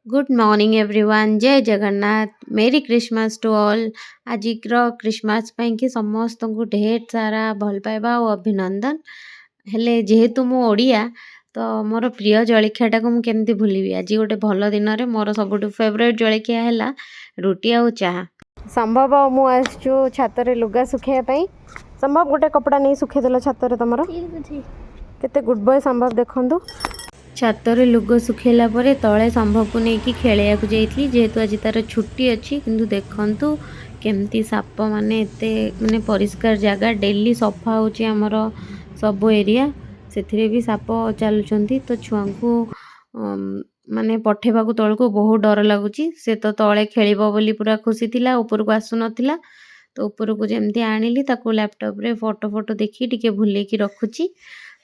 Good morning everyone जय Jagannath merry Christmas to all आज Christmas ପାଇଁ କି ସମସ୍ତଙ୍କୁ ढेर सारा भल पाइबा और अभिनंदन हेले जेहेतु मु ओडिया तो मोर प्रिय जलखियाटा को मु केमती भूलिबी आज गोटे भल दिन रे मोर सबुठु फेवरेट जलखिया हैला रुटी आ चाहा संभव मु आसछु छात रे लुगा सुखिया पई संभव गोटे कपड़ा नहीं सुखे देलो छात रे तमरो केते गुड बॉय संभव देखंतु छातरे लुग सुखेला परे तले संभव को लेकिन खेलिया जाइली जेहेतु आज तार छुट्टी अच्छी किंतु देखंतु केमती साप माने एते माने परिष्कार जगह डेली सफा होची हमर सब एरिया से भी साप चलुचंती तो छुआ को माने पठेबा को तल को बहुत डर लगुची से तो तले खेलिबो बोली पूरा खुशी थिला ऊपर को आसु नथिला तो ऊपर को जेमती आनिली ताको लैपटॉप रे फोटो फोटो देखी टिके भूले की रखुची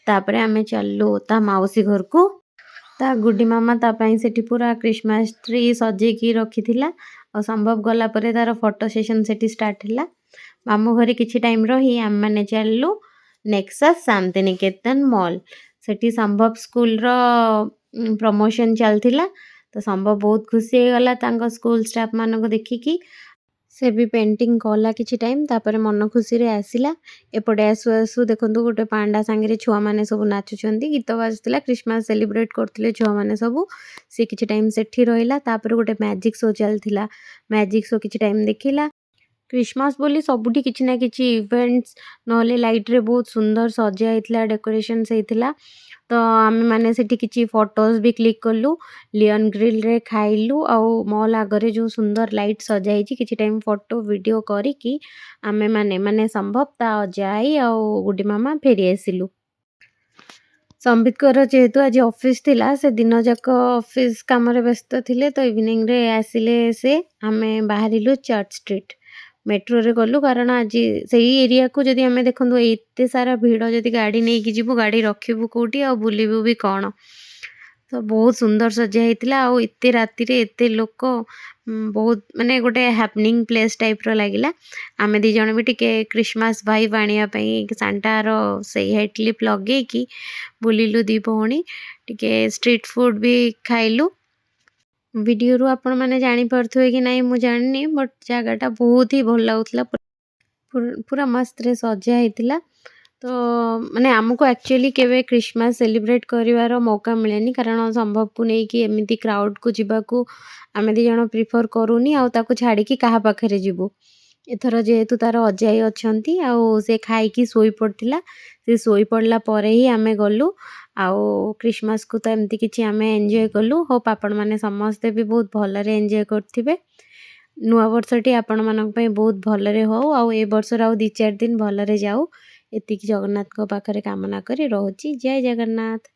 तापरे आमे चललो ता माउसी घर को ता गुड्डी मामा ता पाई सेठी पूरा क्रिसमस ट्री सजे की रखी थिला और संभव गला परे तार फोटो सेशन सेठी स्टार्ट हिला मामू घरे किछि टाइम रही आम माने चललु नेक्सस शांतिनिकेतन मॉल सेठी संभव स्कूल रो प्रमोशन चलथिला तो संभव बहुत खुशी हो गला तांको स्कूल स्टाफ मानको देखि की से भी पेंटिंग कला किछि टाइम तापर मन खुशी रे आसिला एपटे आसु आसु देखंतु गोटे पांडा सांगे छुआ माने सब नाचुचंती गीत बाजला क्रिसमस सेलिब्रेट करथिले छुआ माने सब से किछि टाइम सेठी रहिला तापर गोटे मैजिक शो चलथिला मैजिक शो किछि टाइम देखिला क्रिसमस बोली सबुठी किछि ना किछि इवेंट्स नहले लाइट रे बहुत सुंदर सजा हेतला डेकोरेशन हेतला तो आमे माने सेठी किछि फोटोज भी क्लिक करलु लियन ग्रिल रे खाइलु आउ मॉल आगरे जो सुंदर लाइट सजा हिची किछि टाइम फोटो वीडियो करी कि आमे माने माने संभव ता जाई आउ गुडी मामा फेरी आसिलु संबित कर जेहेतु आज ऑफिस थिला से दिन जाक ऑफिस काम रे व्यस्त थिले तो इवनिंग रे आसिले से आमे बाहरिलु चर्च स्ट्रीट मेट्रो रे गलु कारण आज सही एरिया को जदि आमे देखंदु एते सारा भीड़ जदि गाड़ी नहीं कि जीवु गाड़ी रखिबु कोठी आ बुलिबु भी कोन तो बहुत सुंदर सजा हेतिला आ एते राति रे एते लोक बहुत माने गोटे हैपनिंग प्लेस टाइप रो लागिला आमे दी जण भी टिके क्रिसमस वाइब आनिया पई सांता रो सही हेड क्लिप लगे कि बुलिलु दी भौणी टिके स्ट्रीट फूड भी खाइलु वीडियो रु आपण माने जानि परथुए कि नहीं मु जाननी बट जगहटा बहुत ही भल लाଗୁଥିଲା पूरा मस्त रे सजा हेतिला तो माने हमको एक्चुअली केवे क्रिसमस सेलिब्रेट करिवार मौका मिलेनी कारण संभव को नहीं कि एमिति क्राउड को जीवा को आमे दी जण प्रिफर करूनी आ ताको छाड़ी कि कहा पाखरे जीवो एथर जेहेतु तार अजाई अछंती आ से खाई की सोई पड़तिला से सोई पड़ला परे ही आमे गलु आउ क्रिसमस को तो एमती किछि आमे एन्जॉय कलु होप आपण माने समस्ते भी बहुत भलरे एन्जॉय करथिबे नुआ वर्षटी आपण मानक पई बहुत भलरे हो आउ ए वर्ष राउ 2-4 दिन भलरे जाऊ एतिकी जगन्नाथ को पाखरे कामना करी रहउची जय जगन्नाथ।